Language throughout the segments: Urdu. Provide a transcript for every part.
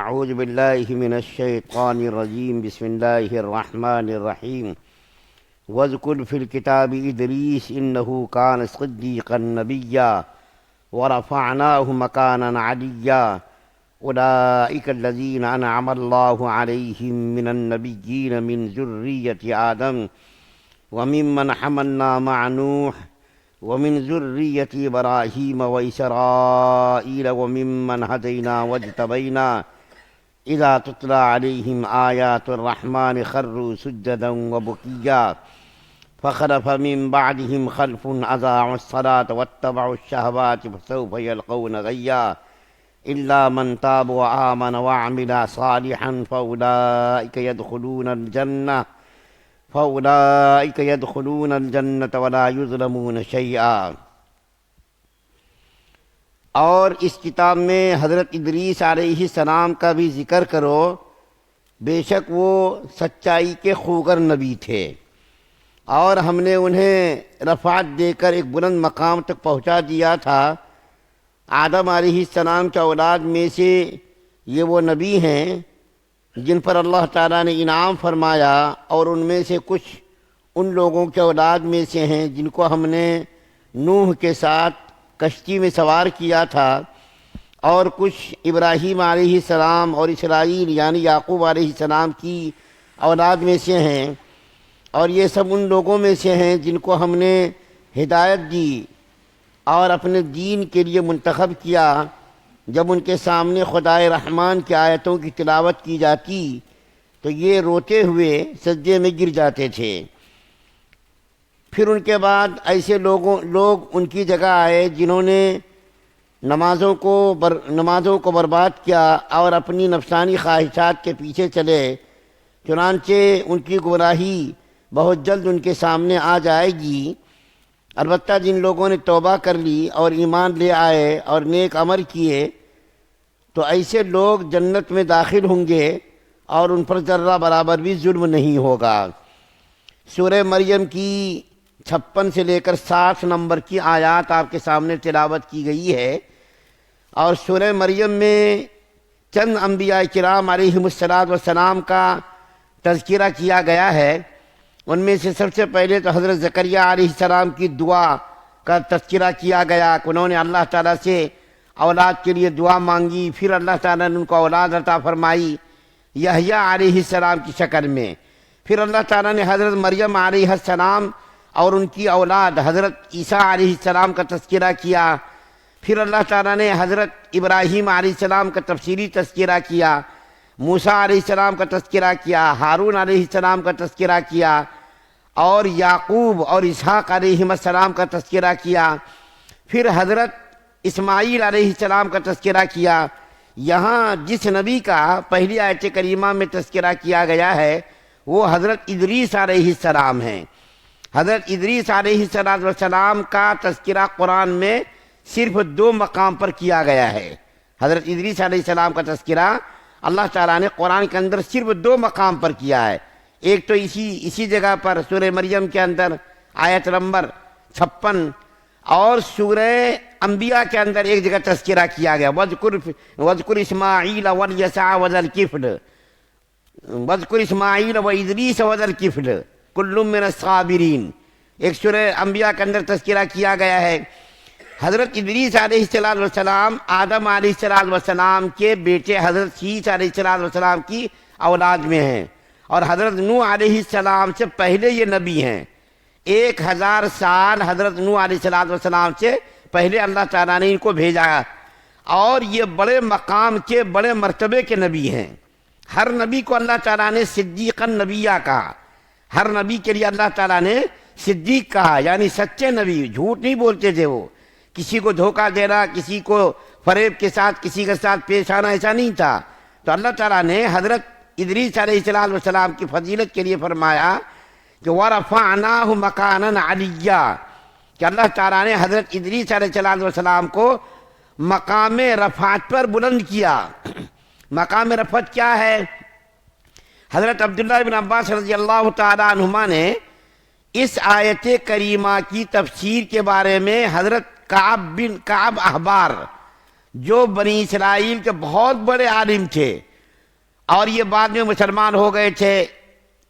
اعوذ باللہ من الشیطان الرجیم بسم اللہ الرحمن الرحیم واذکر فی الکتاب ادریس انہ کان صدیقا نبیا ورفعناہ مکانا علیا اولئک الذین انعم اللہ علیہم من النبیین من ذریۃ آدم وممن حملنا مع نوح ومن ذریۃ ابراہیم واسرائیل وممن ہدینا واجتبینا اذا تتلی علیہم آیات الرحمن خروا سجدا وبکیا فخلف من بعدهم خلف اضاعوا الصلاة واتبعوا الشہوات فسوف یلقون غیا الا من تاب وآمن وعمل صالحا فاولئک يدخلون الجنة ولا يظلمون شيئا۔ اور اس کتاب میں حضرت ادریس علیہ السلام کا بھی ذکر کرو، بے شک وہ سچائی کے خوگر نبی تھے اور ہم نے انہیں رفعت دے کر ایک بلند مقام تک پہنچا دیا تھا۔ آدم علیہ السلام کے اولاد میں سے یہ وہ نبی ہیں جن پر اللہ تعالیٰ نے انعام فرمایا، اور ان میں سے کچھ ان لوگوں کے اولاد میں سے ہیں جن کو ہم نے نوح کے ساتھ کشتی میں سوار کیا تھا، اور کچھ ابراہیم علیہ السلام اور اسرائیل یعنی یعقوب علیہ السلام کی اولاد میں سے ہیں، اور یہ سب ان لوگوں میں سے ہیں جن کو ہم نے ہدایت دی اور اپنے دین کے لیے منتخب کیا۔ جب ان کے سامنے خدائے رحمان کی آیتوں کی تلاوت کی جاتی تو یہ روتے ہوئے سجدے میں گر جاتے تھے۔ پھر ان کے بعد ایسے لوگ ان کی جگہ آئے جنہوں نے نمازوں کو برباد کیا اور اپنی نفسانی خواہشات کے پیچھے چلے، چنانچہ ان کی گمراہی بہت جلد ان کے سامنے آ جائے گی۔ البتہ جن لوگوں نے توبہ کر لی اور ایمان لے آئے اور نیک عمل کیے تو ایسے لوگ جنت میں داخل ہوں گے اور ان پر ذرہ برابر بھی ظلم نہیں ہوگا۔ سورہ مریم کی 56 سے لے کر 60 نمبر کی آیات آپ کے سامنے تلاوت کی گئی ہے، اور سورہ مریم میں چند انبیاء کرام علیہم السلام کا تذکرہ کیا گیا ہے۔ ان میں سے سب سے پہلے تو حضرت زکریا علیہ السلام کی دعا کا تذکرہ کیا گیا کہ انہوں نے اللہ تعالیٰ سے اولاد کے لیے دعا مانگی، پھر اللہ تعالیٰ نے ان کو اولاد عطا فرمائی یحییٰ علیہ السلام کی شکل میں۔ پھر اللہ تعالیٰ نے حضرت مریم علیہ السلام اور ان کی اولاد حضرت عیسیٰ علیہ السلام کا تذکرہ کیا۔ پھر اللہ تعالیٰ نے حضرت ابراہیم علیہ السلام کا تفصیلی تذکرہ کیا، موسیٰ علیہ السلام کا تذکرہ کیا، ہارون علیہ السلام کا تذکرہ کیا، اور یعقوب اور اسحاق علیہ السلام کا تذکرہ کیا۔ پھر حضرت اسماعیل علیہ السلام کا تذکرہ کیا۔ یہاں جس نبی کا پہلی آیت کریمہ میں تذکرہ کیا گیا ہے وہ حضرت ادریس علیہ السلام ہیں۔ حضرت ادریس علیہ السلام کا تذکرہ قرآن میں صرف 2 مقام پر کیا گیا ہے۔ حضرت ادریس علیہ السلام کا تذکرہ اللہ تعالیٰ نے قرآن کے اندر صرف 2 مقام پر کیا ہے۔ ایک تو اسی جگہ پر سورہ مریم کے اندر آیت نمبر 56، اور سورہ انبیاء کے اندر ایک جگہ تذکرہ کیا گیا، وَاذْكُرْ إِسْمَاعِيلَ وَالْيَسَعَ وَذَا الْكِفْلِ وَاذْكُرْ إِسْمَاعِيلَ وَإِدْرِيسَ وَذَا الْكِفْلِ كُلٌّ مِّنَ الصَّابِرِينَ۔ ایک سورہ انبیاء کے اندر تذکرہ کیا گیا ہے۔ حضرت ادریس علیہ السلام آدم علیہ السلام کے بیٹے حضرت شیث علیہ السلام کی اولاد میں ہیں، اور حضرت نوح علیہ السلام سے پہلے یہ نبی ہیں۔ 1000 سال حضرت نوح علیہ السلام سے پہلے اللہ تعالیٰ نے ان کو بھیجا، اور یہ بڑے مقام کے بڑے مرتبے کے نبی ہیں۔ ہر نبی کو اللہ تعالیٰ نے صدیقا نبیہ کہا، ہر نبی کے لیے اللہ تعالیٰ نے صدیق کہا، یعنی سچے نبی، جھوٹ نہیں بولتے تھے وہ، کسی کو دھوکہ دینا، کسی کو فریب کے ساتھ کسی کے ساتھ پیش آنا ایسا نہیں تھا۔ تو اللہ تعالیٰ نے حضرت ادریس علیہ السلام کی فضیلت کے لیے فرمایا کہ وَرَفَعْنَاهُ مَكَانًا عَلِيًّا، کہ اللہ تعالیٰ نے حضرت ادریس علیہ السلام کو مقام رفعت پر بلند کیا۔ مقام رفعت کیا ہے؟ حضرت عبداللہ بن عباس رضی اللہ تعالیٰ عنہما نے اس آیت کریمہ کی تفسیر کے بارے میں حضرت کعب احبار جو بنی اسرائیل کے بہت بڑے عالم تھے اور یہ بعد میں مسلمان ہو گئے تھے،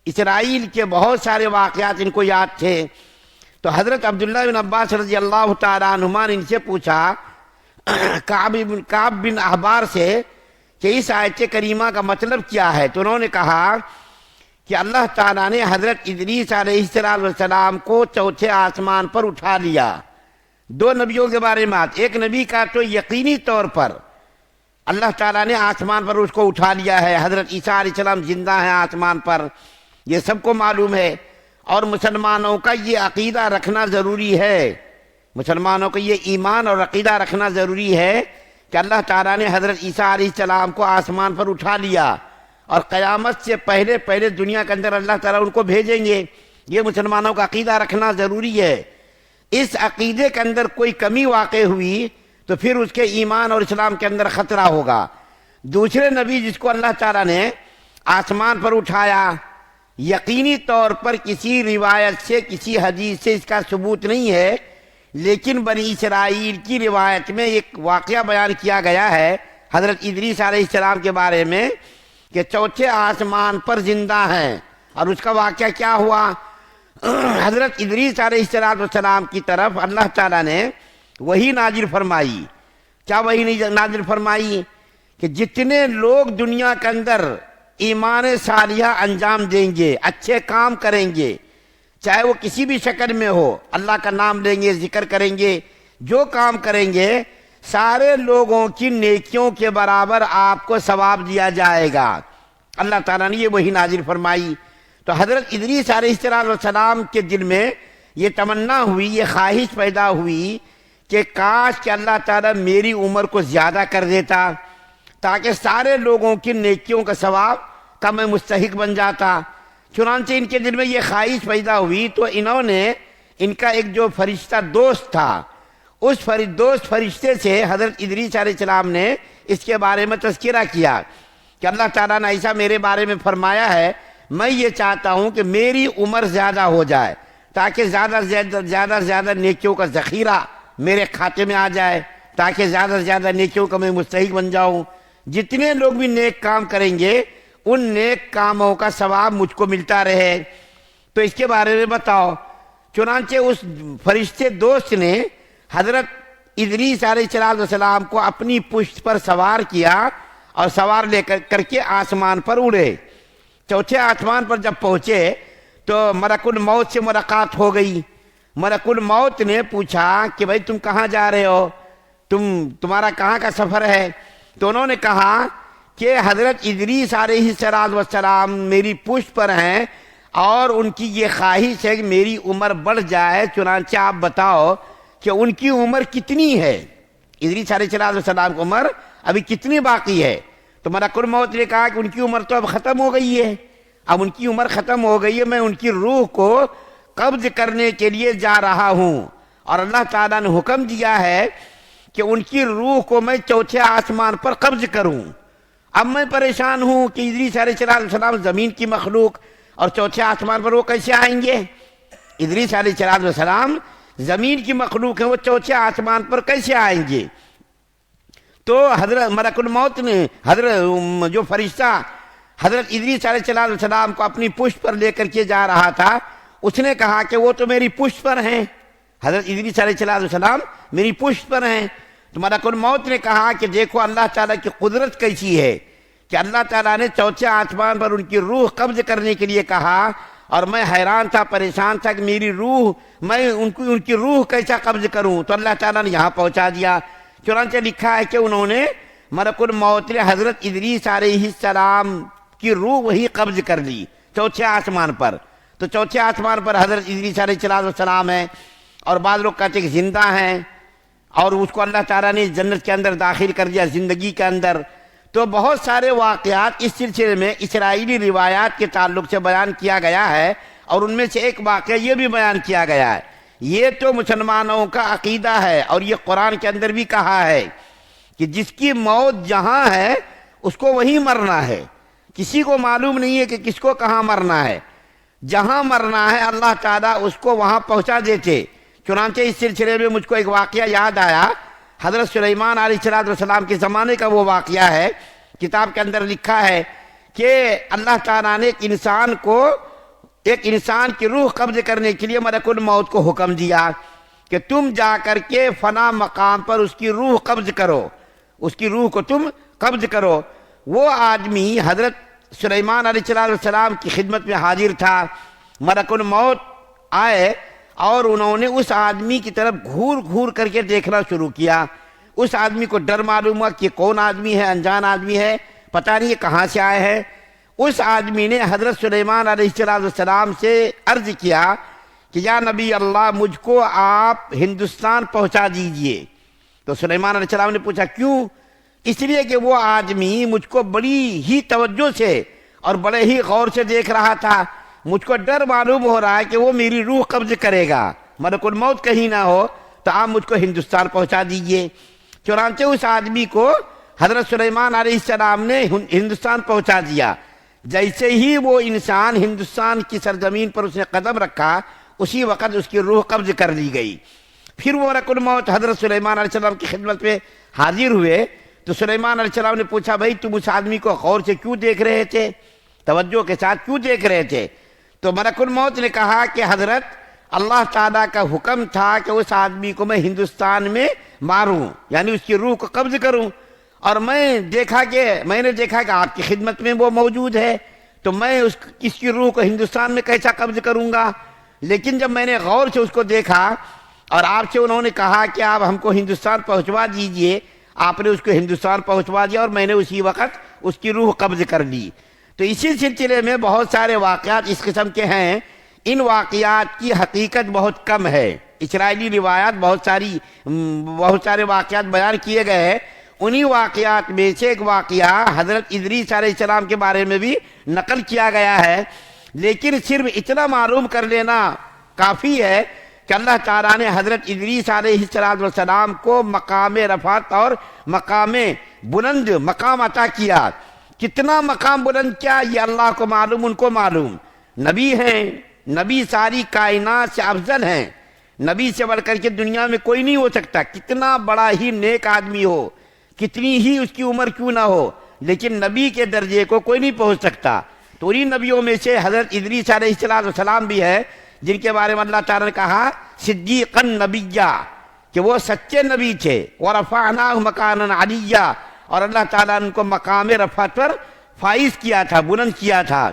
اسرائیل کے بہت سارے واقعات ان کو یاد تھے۔ تو حضرت عبداللہ بن عباس رضی اللہ تعالیٰ عنہما نے ان سے پوچھا کعب بن احبار سے کہ اس آیت کریمہ کا مطلب کیا ہے؟ تو انہوں نے کہا کہ اللہ تعالیٰ نے حضرت ادریس علیہ السلام کو چوتھے آسمان پر اٹھا لیا۔ دو نبیوں کے بارے میں ایک نبی کا تو یقینی طور پر اللہ تعالیٰ نے آسمان پر اس کو اٹھا لیا ہے، حضرت عیسیٰ علیہ السلام زندہ ہیں آسمان پر، یہ سب کو معلوم ہے، اور مسلمانوں کا یہ عقیدہ رکھنا ضروری ہے، مسلمانوں کا یہ ایمان اور عقیدہ رکھنا ضروری ہے کہ اللہ تعالیٰ نے حضرت عیسیٰ علیہ السلام کو آسمان پر اٹھا لیا اور قیامت سے پہلے دنیا کے اندر اللہ تعالیٰ ان کو بھیجیں گے۔ یہ مسلمانوں کا عقیدہ رکھنا ضروری ہے۔ اس عقیدے کے اندر کوئی کمی واقع ہوئی تو پھر اس کے ایمان اور اسلام کے اندر خطرہ ہوگا۔ دوسرے نبی جس کو اللہ تعالیٰ نے آسمان پر اٹھایا، یقینی طور پر کسی روایت سے کسی حدیث سے اس کا ثبوت نہیں ہے، لیکن بنی اسرائیل کی روایت میں ایک واقعہ بیان کیا گیا ہے حضرت ادریس علیہ السلام کے بارے میں کہ چوتھے آسمان پر زندہ ہیں۔ اور اس کا واقعہ کیا ہوا؟ حضرت ادریس علیہ السلام کی طرف اللہ تعالیٰ نے وحی نازل فرمائی۔ کیا وحی نازل فرمائی؟ کہ جتنے لوگ دنیا کے اندر ایمان صالحہ انجام دیں گے، اچھے کام کریں گے، چاہے وہ کسی بھی شکل میں ہو، اللہ کا نام لیں گے، ذکر کریں گے، جو کام کریں گے، سارے لوگوں کی نیکیوں کے برابر آپ کو ثواب دیا جائے گا۔ اللہ تعالیٰ نے یہ وحی نازل فرمائی۔ تو حضرت ادریس علیہ السلام کے دل میں یہ تمنا ہوئی، یہ خواہش پیدا ہوئی کہ کاش کہ اللہ تعالیٰ میری عمر کو زیادہ کر دیتا تاکہ سارے لوگوں کی نیکیوں کا ثواب کا میں مستحق بن جاتا۔ چنانچہ ان کے دل میں یہ خواہش پیدا ہوئی تو انہوں نے ان کا ایک جو فرشتہ دوست تھا، اس دوست فرشتے سے حضرت ادریس علیہ السلام نے اس کے بارے میں تذکرہ کیا کہ اللہ تعالیٰ نے ایسا میرے بارے میں فرمایا ہے، میں یہ چاہتا ہوں کہ میری عمر زیادہ ہو جائے تاکہ زیادہ سے زیادہ نیکیوں کا ذخیرہ میرے کھاتے میں آ جائے، تاکہ زیادہ سے زیادہ نیکیوں کا میں مستحق بن جاؤں۔ جتنے لوگ بھی نیک کام کریں گے ان نیک کاموں کا ثواب مجھ کو ملتا رہے، تو اس کے بارے میں بتاؤ۔ چنانچہ اس فرشتے دوست نے حضرت ادریس علیہ السلام کو اپنی پشت پر سوار کیا اور سوار لے کر کے آسمان پر اڑے۔ چوتھے آسمان پر جب پہنچے تو ملک الموت سے ملاقات ہو گئی۔ ملک الموت نے پوچھا کہ بھائی تم کہاں جا رہے ہو، تمہارا کہاں کا سفر ہے؟ تو انہوں نے کہا کہ حضرت ادریس علیہ السلام میری پشت پر ہیں اور ان کی یہ خواہش ہے کہ میری عمر بڑھ جائے، چنانچہ آپ بتاؤ کہ ان کی عمر کتنی ہے، ادریس علیہ السلام کی عمر ابھی کتنی باقی ہے؟ تو ملک الموت نے کہا کہ ان کی عمر تو اب ختم ہو گئی ہے، اب ان کی عمر ختم ہو گئی ہے، میں ان کی روح کو قبض کرنے کے لیے جا رہا ہوں، اور اللہ تعالیٰ نے حکم دیا ہے کہ ان کی روح کو میں چوتھے آسمان پر قبض کروں۔ اب میں پریشان ہوں کہ ادریس علیہ السلام زمین کی مخلوق اور چوتھے آسمان پر وہ کیسے آئیں گے؟ ادریس علیہ السلام زمین کی مخلوق ہیں، وہ چوتھے آسمان پر کیسے آئیں گے؟ تو حضرت ملک الموت نے جو فرشتہ حضرت ادریس علیہ السلام کو اپنی پشت پر لے کر کے جا رہا تھا، اس نے کہا کہ وہ تو میری پشت پر ہیں، حضرت ادریس علیہ السلام میری پشت پر ہیں۔ تو ملک الموت نے کہا کہ دیکھو اللہ تعالیٰ کی قدرت کیسی ہے کہ اللہ تعالیٰ نے چوتھے آسمان پر ان کی روح قبض کرنے کے لیے کہا، اور میں حیران تھا، پریشان تھا کہ میری روح، میں ان کی روح کیسا قبض کروں؟ تو اللہ تعالیٰ نے یہاں پہنچا دیا۔ چنانچہ لکھا ہے کہ انہوں نے ملک الموت نے حضرت ادریس علیہ السلام کی روح وہی قبض کر لی چوتھے آسمان پر۔ تو چوتھے آسمان پر حضرت ادریس علیہ السلام ہے، اور بعض لوگ کہتے ہیں کہ زندہ ہیں، اور اس کو اللہ تعالیٰ نے جنت کے اندر داخل کر دیا، زندگی کے اندر۔ تو بہت سارے واقعات اس سلسلے میں اسرائیلی روایات کے تعلق سے بیان کیا گیا ہے، اور ان میں سے ایک واقعہ یہ بھی بیان کیا گیا ہے۔ یہ تو مسلمانوں کا عقیدہ ہے، اور یہ قرآن کے اندر بھی کہا ہے کہ جس کی موت جہاں ہے اس کو وہیں مرنا ہے، کسی کو معلوم نہیں ہے کہ کس کو کہاں مرنا ہے، جہاں مرنا ہے اللہ تعالیٰ اس کو وہاں پہنچا دیتے۔ چنانچہ اس سلسلے میں مجھ کو ایک واقعہ یاد آیا، حضرت سلیمان علیہ السلام کے زمانے کا وہ واقعہ ہے. کتاب کے اندر لکھا ہے کہ اللہ تعالیٰ نے ایک انسان کی روح قبض کرنے کے لیے ملک الموت کو حکم دیا کہ تم جا کر کے فنا مقام پر اس کی روح قبض کرو، اس کی روح کو تم قبض کرو. وہ آدمی حضرت سلیمان علیہ السلام کی خدمت میں حاضر تھا. ملک الموت آئے اور انہوں نے اس آدمی کی طرف گھور گھور کر کے دیکھنا شروع کیا. اس آدمی کو ڈر معلوم ہوا کہ کون آدمی ہے، انجان آدمی ہے، پتہ نہیں یہ کہاں سے آئے ہیں. اس آدمی نے حضرت سلیمان علیہ السلام سے عرض کیا کہ یا نبی اللہ، مجھ کو آپ ہندوستان پہنچا دیجئے. تو سلیمان علیہ السلام نے پوچھا کیوں؟ اس لیے کہ وہ آدمی مجھ کو بڑی ہی توجہ سے اور بڑے ہی غور سے دیکھ رہا تھا. مجھ کو ڈر معلوم ہو رہا ہے کہ وہ میری روح قبض کرے گا، ملک الموت کہیں نہ ہو، تو آپ مجھ کو ہندوستان پہنچا دیجئے. چنانچہ اس آدمی کو حضرت سلیمان علیہ السلام نے ہندوستان پہنچا دیا. جیسے ہی وہ انسان ہندوستان کی سرزمین پر اس نے قدم رکھا، اسی وقت اس کی روح قبض کر لی گئی. پھر وہ ملک الموت حضرت سلیمان علیہ السلام کی خدمت میں حاضر ہوئے. تو سلیمان علیہ السلام نے پوچھا بھائی تم اس آدمی کو غور سے کیوں دیکھ رہے تھے، توجہ کے ساتھ کیوں دیکھ رہے تھے؟ تو ملک الموت نے کہا کہ حضرت اللہ تعالیٰ کا حکم تھا کہ اس آدمی کو میں ہندوستان میں ماروں، یعنی اس کی روح کو قبض کروں. اور میں نے دیکھا کہ آپ کی خدمت میں وہ موجود ہے، تو میں اس کی روح کو ہندوستان میں کیسا قبض کروں گا؟ لیکن جب میں نے غور سے اس کو دیکھا اور آپ سے انہوں نے کہا کہ آپ ہم کو ہندوستان پہنچوا دیجئے، آپ نے اس کو ہندوستان پہنچوا دیا اور میں نے اسی وقت اس کی روح قبض کر لی. تو اسی سلسلے میں بہت سارے واقعات اس قسم کے ہیں. ان واقعات کی حقیقت بہت کم ہے. اسرائیلی روایات بہت سارے واقعات بیان کیے گئے ہیں. انہی واقعات میں سے ایک واقعہ حضرت ادریس علیہ السلام کے بارے میں بھی نقل کیا گیا ہے. لیکن صرف اتنا معلوم کر لینا کافی ہے کہ اللہ تعالیٰ نے حضرت ادریس علیہ السلام کو مقام رفعت اور مقام بلند مقام عطا کیا. کتنا مقام بلند کیا یہ اللہ کو معلوم، ان کو معلوم. نبی ہیں، نبی ساری کائنات سے افضل ہیں. نبی سے بڑھ کر کے دنیا میں کوئی نہیں ہو سکتا، کتنا بڑا ہی نیک آدمی ہو، کتنی ہی اس کی عمر کیوں نہ ہو، لیکن نبی کے درجے کو کوئی نہیں پہنچ سکتا. تو انہی نبیوں میں سے حضرت ادریس علیہ السلام بھی ہے، جن کے بارے میں اللہ تعالیٰ نے کہا صدیقا نبیہ، کہ وہ سچے نبی تھے. وَرَفَعْنَاهُ مَكَانًا عَلِيًّا، اور اللہ تعالیٰ نے ان کو مقام رفعت پر فائز کیا تھا، بلند کیا تھا.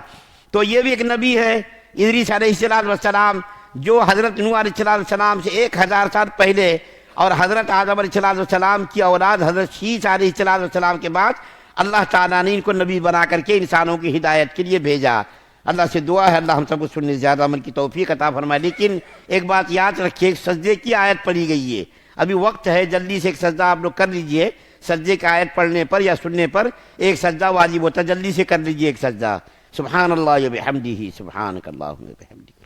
تو یہ بھی ایک نبی ہے ادریس علیہ السلام، جو حضرت نوح علیہ السلام سے 1000 سال پہلے اور حضرت آدم علیہ السلام کی اولاد حضرت شیس علیہ السلام کے بعد اللہ تعالیٰ نے ان کو نبی بنا کر کے انسانوں کی ہدایت کے لیے بھیجا. اللہ سے دعا ہے اللہ ہم سب کو سننے زیادہ عمل کی توفیق عطا فرمائے. لیکن ایک بات یاد رکھیے، ایک سجدے کی آیت پڑھی گئی ہے، ابھی وقت ہے، جلدی سے ایک سجدہ آپ لوگ کر لیجئے. سجدے کی آیت پڑھنے پر یا سننے پر ایک سجدہ واجب ہوتا ہے، جلدی سے کر لیجئے ایک سجدہ. سبحان اللہ و بحمدہ، سبحانک اللہم و بحمدک.